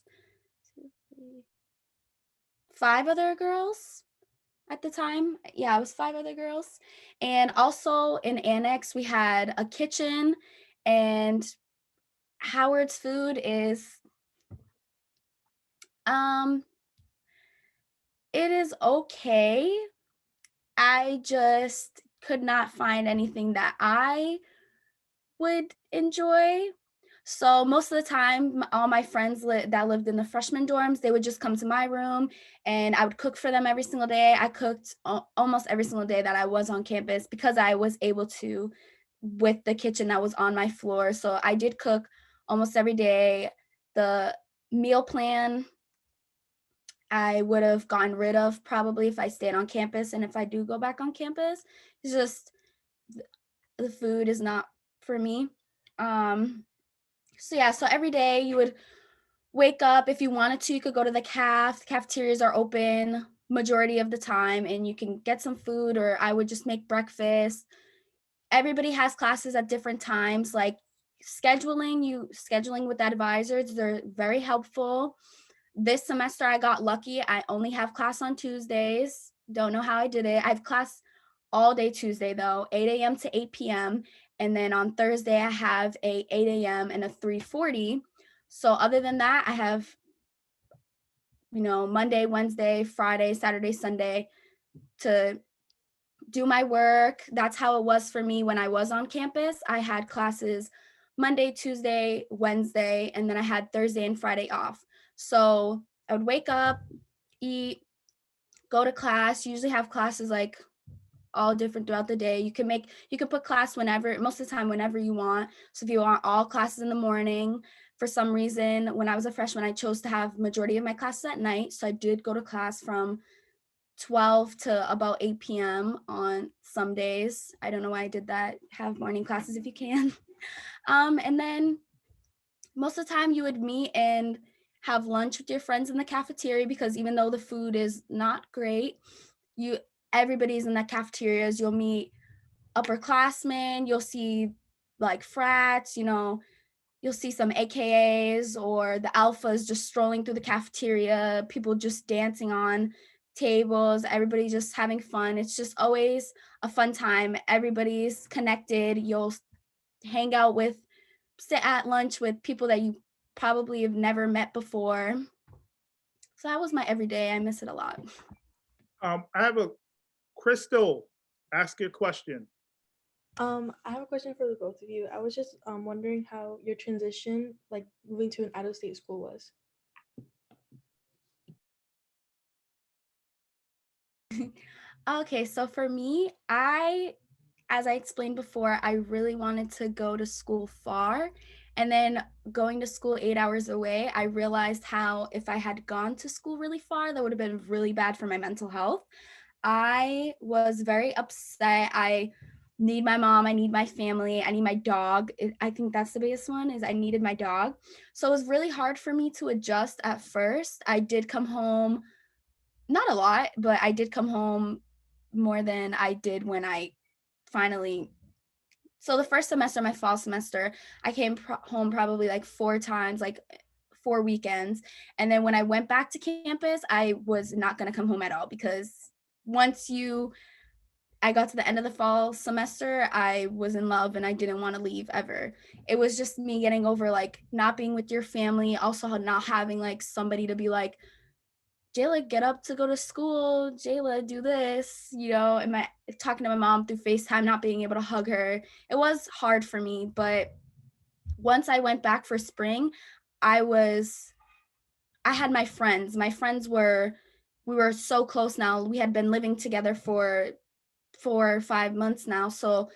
5 other girls at the time. Yeah, it was 5 other girls. And also in Annex, we had a kitchen, and Howard's food is, it is okay. I just could not find anything that I would enjoy. So most of the time, all my friends that lived in the freshman dorms, they would just come to my room and I would cook for them every single day. I cooked almost every single day that I was on campus because I was able to with the kitchen that was on my floor. So I did cook almost every day. The meal plan I would have gotten rid of probably if I stayed on campus. And if I do go back on campus, it's just the food is not for me. So yeah, so every day you would wake up. If you wanted to, you could go to the cafeterias are open majority of the time and you can get some food, or I would just make breakfast. Everybody has classes at different times, like scheduling with advisors. They're very helpful. This semester I got lucky. I only have class on Tuesdays. Don't know how I did it. I have class all day Tuesday though, 8 a.m. to 8 p.m. And then on Thursday I have a 8 a.m. and a 3:40. So other than that, I have, Monday, Wednesday, Friday, Saturday, Sunday to do my work. That's how it was for me when I was on campus. I had classes Monday, Tuesday, Wednesday, and then I had Thursday and Friday off. So I would wake up, eat, go to class, usually have classes like all different throughout the day. You can put class whenever, most of the time, whenever you want. So if you want all classes in the morning, for some reason, when I was a freshman, I chose to have majority of my classes at night. So I did go to class from 12 to about 8 p.m. on some days. I don't know why I did that. Have morning classes if you can. And then most of the time you would meet and have lunch with your friends in the cafeteria, because even though the food is not great, everybody's in the cafeterias. You'll meet upperclassmen, you'll see like frats, you'll see some AKAs or the alphas just strolling through the cafeteria, people just dancing on tables, everybody just having fun. It's just always a fun time. Everybody's connected. You'll sit at lunch with people that you probably have never met before. So that was my everyday. I miss it a lot. I have a Crystal, ask your question. I have a question for the both of you. I was just wondering how your transition, like moving to an out-of-state school, was. Okay, so for me, as I explained before, I really wanted to go to school far. And then going to school 8 hours away, I realized how if I had gone to school really far, that would have been really bad for my mental health. I was very upset. I need my mom, I need my family, I need my dog. I think that's the biggest one, is I needed my dog. So it was really hard for me to adjust at first. I did come home, not a lot, but I did come home more than I did when I finally. So the first semester, my fall semester, I came home probably like 4 times, like 4 weekends. And then when I went back to campus, I was not going to come home at all, because I got to the end of the fall semester, I was in love and I didn't want to leave ever. It was just me getting over like not being with your family, also not having like somebody to be like, Jayla, get up to go to school. Jayla, do this, and talking to my mom through FaceTime, not being able to hug her. It was hard for me, but once I went back for spring, I had my friends. We were so close now. We had been living together for 4 or 5 months now. So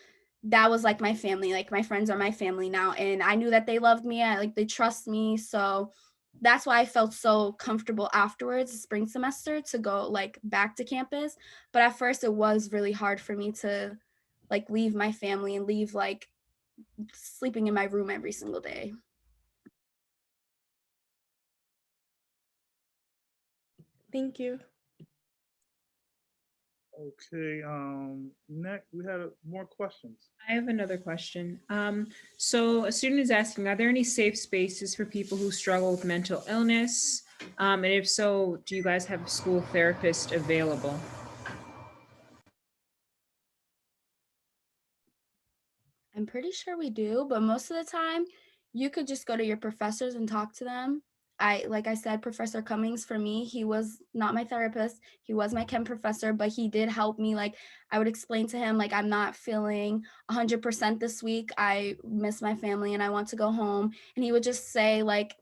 that was like my family. Like my friends are my family now. And I knew that they loved me. They trust me. So that's why I felt so comfortable afterwards, the spring semester, to go like back to campus. But at first it was really hard for me to like leave my family and leave like sleeping in my room every single day. Thank you. Okay, next we had more questions. I have another question. So a student is asking, are there any safe spaces for people who struggle with mental illness? And if so, do you guys have a school therapist available? I'm pretty sure we do, but most of the time you could just go to your professors and talk to them. Like I said, Professor Cummings, for me, he was not my therapist. He was my chem professor, but he did help me. Like I would explain to him, like, I'm not feeling 100% this week. I miss my family and I want to go home. And he would just say, like,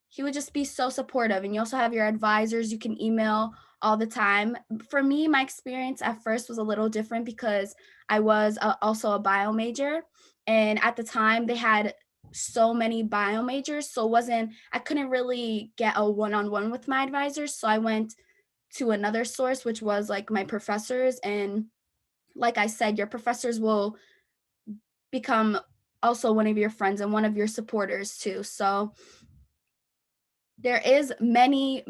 he would just be so supportive. And you also have your advisors you can email all the time. For me, my experience at first was a little different because I was also a bio major. And at the time they had so many bio majors. So I couldn't really get a one-on-one with my advisors. So I went to another source, which was like my professors. And like I said, your professors will become also one of your friends and one of your supporters too. So there is many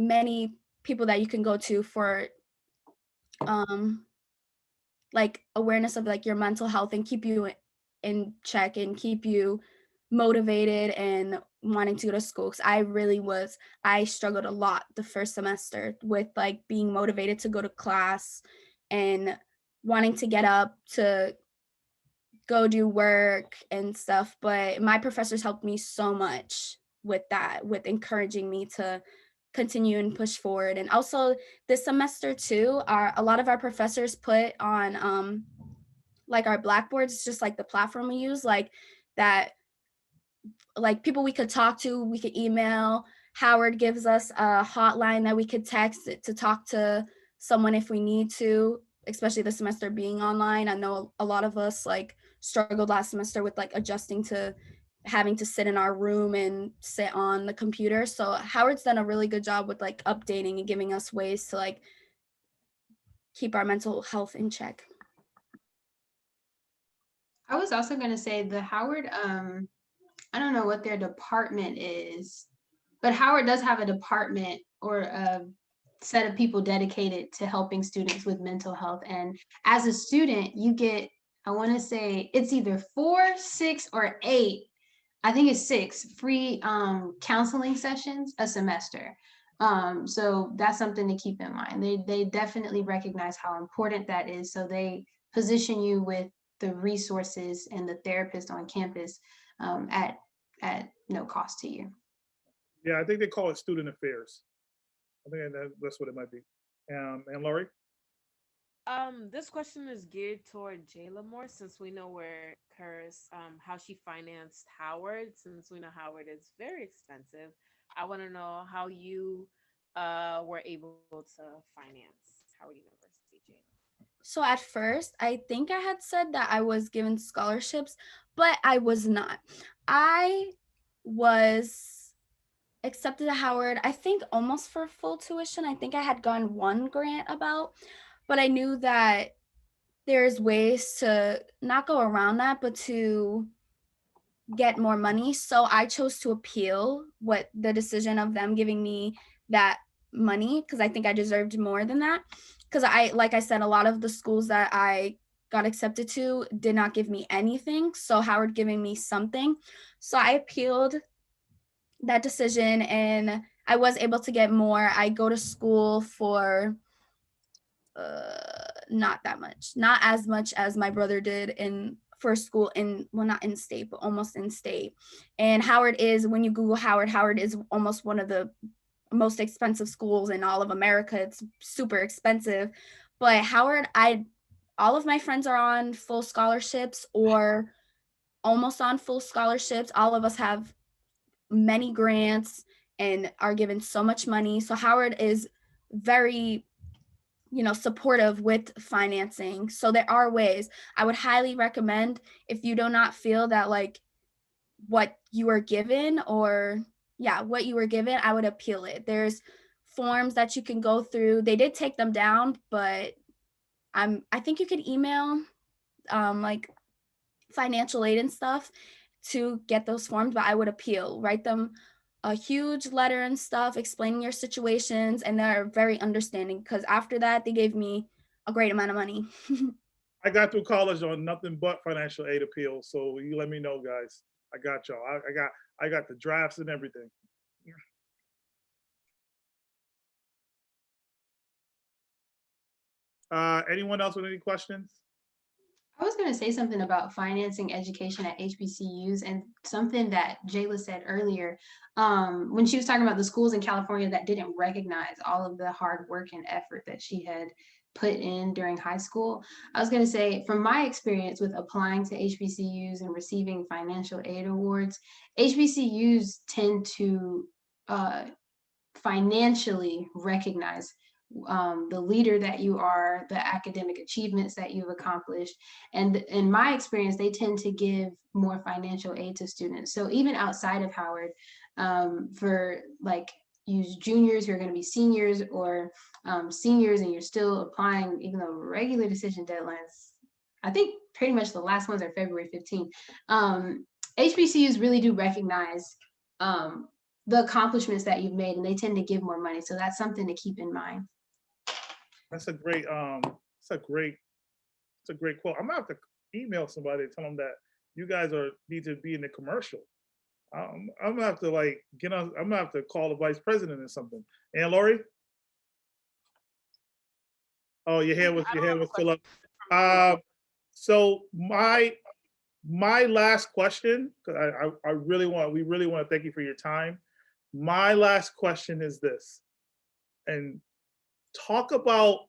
people that you can go to for like awareness of like your mental health and keep you in check and keep you motivated and wanting to go to school. Because I struggled a lot the first semester with like being motivated to go to class and wanting to get up to go do work and stuff. But my professors helped me so much with that, with encouraging me to continue and push forward. And also this semester too, a lot of our professors put on like our blackboards, just like the platform we use, like that, like people we could talk to, we could email. Howard gives us a hotline that we could text to talk to someone if we need to, especially the semester being online. I know a lot of us like struggled last semester with like adjusting to having to sit in our room and sit on the computer. So Howard's done a really good job with like updating and giving us ways to like keep our mental health in check. I was also going to say the Howard, I don't know what their department is, but Howard does have a department or a set of people dedicated to helping students with mental health. And as a student, you get, I want to say it's either 4, 6, or 8. I think it's 6 free counseling sessions a semester. So that's something to keep in mind. They definitely recognize how important that is. So they position you with the resources and the therapist on campus at no cost to you. Yeah, I think they call it student affairs. I think that's what it might be. And Laurie? This question is geared toward Jayla more, since we know where Curtis, how she financed Howard, since we know Howard is very expensive. I want to know how you were able to finance Howard University, Jayla. So at first, I think I had said that I was given scholarships, but I was not. I was accepted to Howard, I think almost for full tuition. I think I had gotten one grant about, but I knew that there's ways to not go around that, but to get more money. So I chose to appeal what the decision of them giving me that money, because I think I deserved more than that. Because like I said, a lot of the schools that I got accepted to did not give me anything. So Howard giving me something. So I appealed that decision and I was able to get more. I go to school for not that much, not as much as my brother did in first school in, well, not in state, but almost in state. And Howard is, when you Google Howard, Howard is almost one of the most expensive schools in all of America. It's super expensive. But Howard, all of my friends are on full scholarships or almost on full scholarships. All of us have many grants and are given so much money. So Howard is very, supportive with financing. So there are ways. I would highly recommend, if you do not feel that like what you were given what you were given, I would appeal it. There's forms that you can go through. They did take them down, but I think you could email like financial aid and stuff to get those forms, but I would appeal. Write them a huge letter and stuff explaining your situations, and they're very understanding, because after that they gave me a great amount of money. I got through college on nothing but financial aid appeals, so you let me know, guys. I got y'all. I got the drafts and everything. Anyone else with any questions? I was going to say something about financing education at HBCUs, and something that Jayla said earlier when she was talking about the schools in California that didn't recognize all of the hard work and effort that she had put in during high school. I was going to say, from my experience with applying to HBCUs and receiving financial aid awards, HBCUs tend to financially recognize the leader that you are, the academic achievements that you've accomplished. And in my experience, they tend to give more financial aid to students. So even outside of Howard, for like use juniors who are going to be seniors, or seniors and you're still applying, even though regular decision deadlines, I think pretty much the last ones are February 15th. HBCUs really do recognize the accomplishments that you've made, and they tend to give more money. So that's something to keep in mind. That's a great quote. I'm gonna have to email somebody and tell them that you guys need to be in the commercial. I'm gonna have to I'm gonna have to call the vice president or something. And Laurie? Oh, your hand was still up. So My last question, because we really want to thank you for your time. My last question is this, and talk about,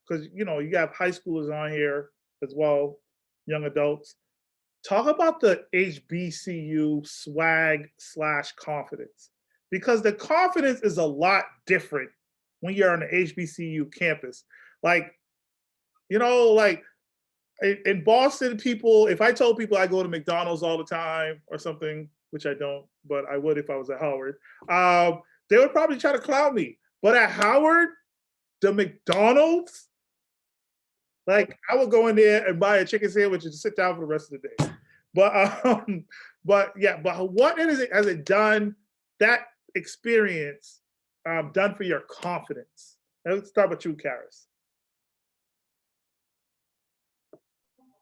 because you have high schoolers on here as well, young adults. Talk about the HBCU swag / confidence, because the confidence is a lot different when you're on the HBCU campus. Like, like in Boston, people, if I told people I go to McDonald's all the time or something, which I don't, but I would if I was at Howard, they would probably try to clown me. But at Howard, the McDonald's, like I would go in there and buy a chicken sandwich and sit down for the rest of the day. But what has it done, that experience done for your confidence? Let's start with you, Karis.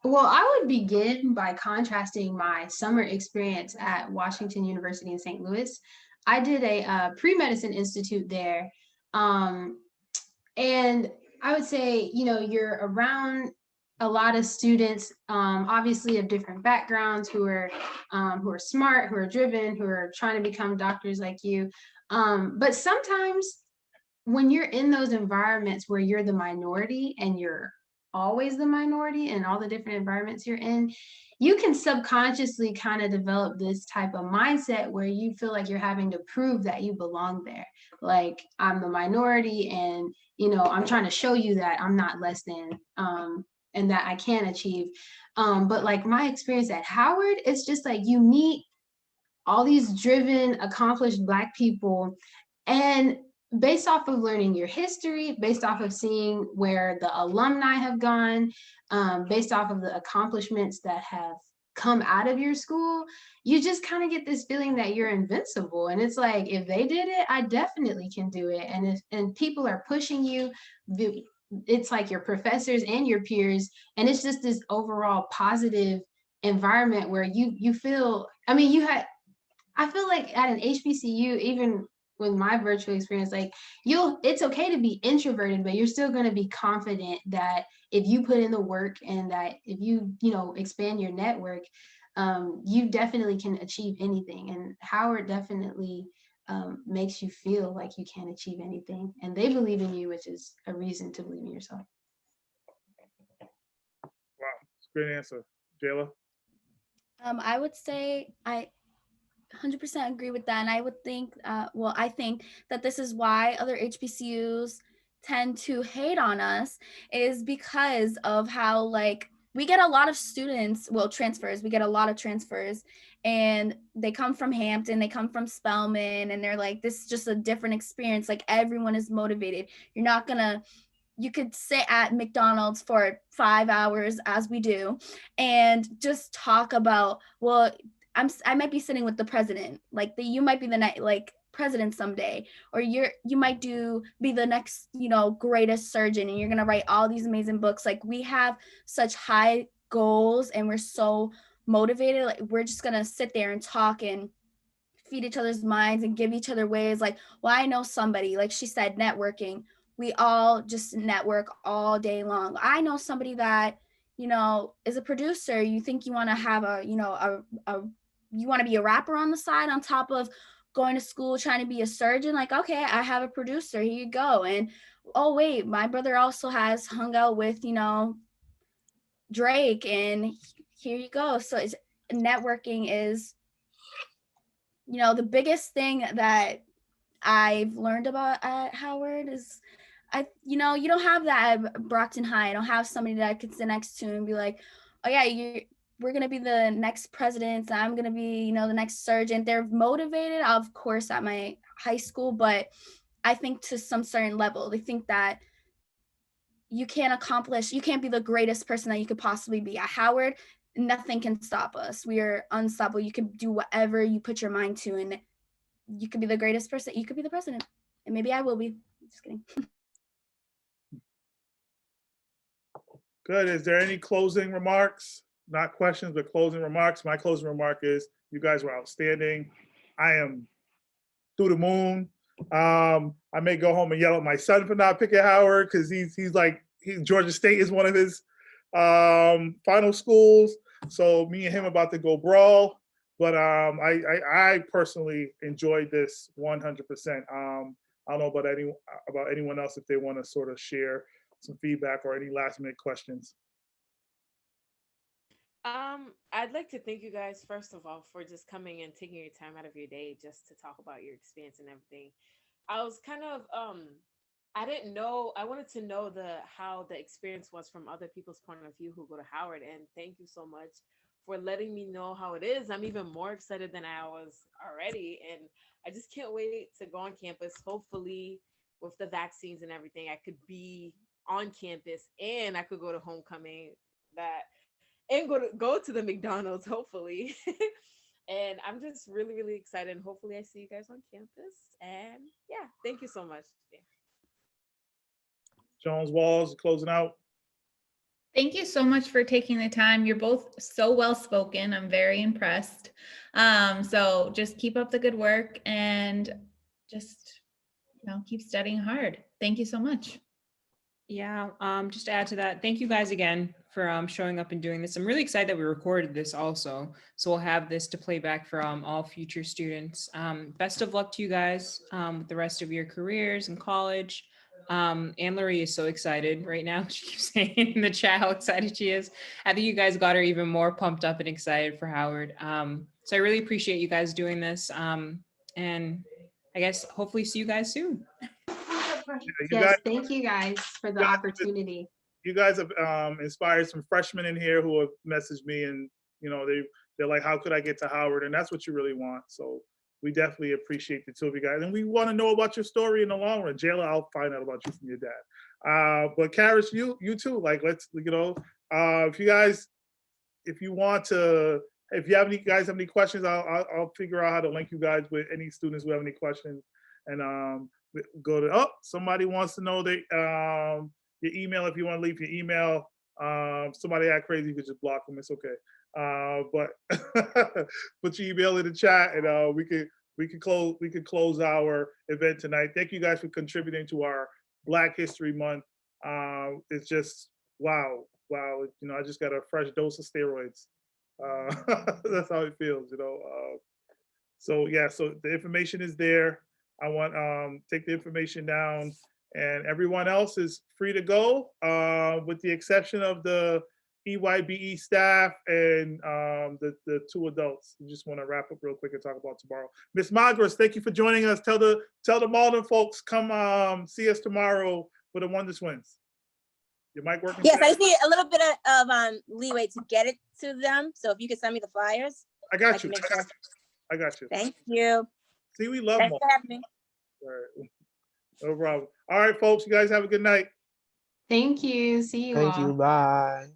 Well, I would begin by contrasting my summer experience at Washington University in St. Louis. I did a pre-medicine institute there. And I would say, you're around a lot of students, obviously of different backgrounds, who are smart, who are driven, who are trying to become doctors like you. But sometimes when you're in those environments where you're the minority and you're always the minority in all the different environments you're in, you can subconsciously kind of develop this type of mindset where you feel like you're having to prove that you belong there. Like, I'm the minority and, I'm trying to show you that I'm not less than, and that I can achieve. But like my experience at Howard, it's just like you meet all these driven, accomplished Black people, and based off of learning your history, based off of seeing where the alumni have gone, based off of the accomplishments that have come out of your school, you just kind of get this feeling that you're invincible. And it's like, if they did it, I definitely can do it. And people are pushing you. It's like your professors and your peers. And it's just this overall positive environment where you feel, I feel like at an HBCU, even with my virtual experience, like it's okay to be introverted, but you're still going to be confident that if you put in the work and that if you expand your network, you definitely can achieve anything. And Howard definitely makes you feel like you can achieve anything, and they believe in you, which is a reason to believe in yourself. Wow, it's a great answer. Jayla? I would say I 100% agree with that. And I would think, I think that this is why other HBCUs tend to hate on us, is because of how, like, we get a lot of students, transfers, we get a lot of transfers, and they come from Hampton, they come from Spelman, and they're like, this is just a different experience. Like, everyone is motivated. You could sit at McDonald's for 5 hours, as we do, and just talk about, I might be sitting with the president, you might be the president someday, or you might be the next, greatest surgeon, and you're going to write all these amazing books. Like, we have such high goals and we're so motivated. Like, we're just going to sit there and talk and feed each other's minds and give each other ways. Like, I know somebody, like she said, networking. We all just network all day long. I know somebody that, is a producer. You think you want to have you want to be a rapper on the side on top of going to school, trying to be a surgeon. Like, okay, I have a producer, here you go. And oh wait, my brother also has hung out with, Drake, and here you go. So networking is, the biggest thing that I've learned about at Howard is, you don't have that at Brockton High. I don't have somebody that I could sit next to and be like, oh yeah, we're going to be the next presidents. I'm going to be, the next surgeon. They're motivated, of course, at my high school, but I think to some certain level, they think that you can't be the greatest person that you could possibly be. At Howard, nothing can stop us. We are unstoppable. You can do whatever you put your mind to, and you could be the greatest person. You could be the president, and maybe I will be. Just kidding. Good. Is there any closing remarks? Not questions, but closing remarks. My closing remark is, you guys were outstanding. I am through the moon. I may go home and yell at my son for not picking Howard, because Georgia State is one of his final schools. So me and him about to go brawl. But I personally enjoyed this 100%. I don't know about anyone else if they want to sort of share some feedback or any last minute questions. I'd like to thank you guys first of all for just coming and taking your time out of your day just to talk about your experience and everything. I was kind of I didn't know, I wanted to know how the experience was from other people's point of view who go to Howard, and thank you so much for letting me know how it is. I'm even more excited than I was already, and I just can't wait to go on campus. Hopefully with the vaccines and everything, I could be on campus and I could go to homecoming that and go to the McDonald's hopefully. And I'm just really really excited, and hopefully I see you guys on campus. And yeah, thank you so much. Yeah. Jones Walls closing out. Thank you so much for taking the time. You're both so well spoken. I'm very impressed. So just keep up the good work and just, keep studying hard. Thank you so much. Yeah, just to add to that, thank you guys again for showing up and doing this. I'm really excited that we recorded this also. So we'll have this to play back for all future students. Best of luck to you guys with the rest of your careers in college. Anne-Marie is so excited right now. She keeps saying in the chat how excited she is. I think you guys got her even more pumped up and excited for Howard. So I really appreciate you guys doing this. And I guess hopefully see you guys soon. Yes, thank you guys for the opportunity. You guys have inspired some freshmen in here who have messaged me, and they're like, how could I get to Howard? And that's what you really want. So we definitely appreciate the two of you guys, and we want to know about your story in the long run. Jayla, I'll find out about you from your dad. But Karis, you too. Like, let's if you guys have any questions, I'll figure out how to link you guys with any students who have any questions, and go to somebody wants to know your email. If you want to leave your email, somebody act crazy, you could just block them. It's okay. But put your email in the chat, and we could close our event tonight. Thank you guys for contributing to our Black History Month. It's just wow. I just got a fresh dose of steroids. That's how it feels, So yeah, so the information is there. I want take the information down, and everyone else is free to go, with the exception of the EYBE staff and the two adults. I just want to wrap up real quick and talk about tomorrow. Miss Magras, thank you for joining us. Tell the Malden folks come see us tomorrow for the Wonder Twins. Your mic working? Yes, I just need a little bit of leeway to get it to them. So if you could send me the flyers. I got you. I got you. Thank you. See, we love Thanks Malden. for having me. All right. No problem. All right, folks, you guys have a good night. Thank you. See you all. Thank you. Bye.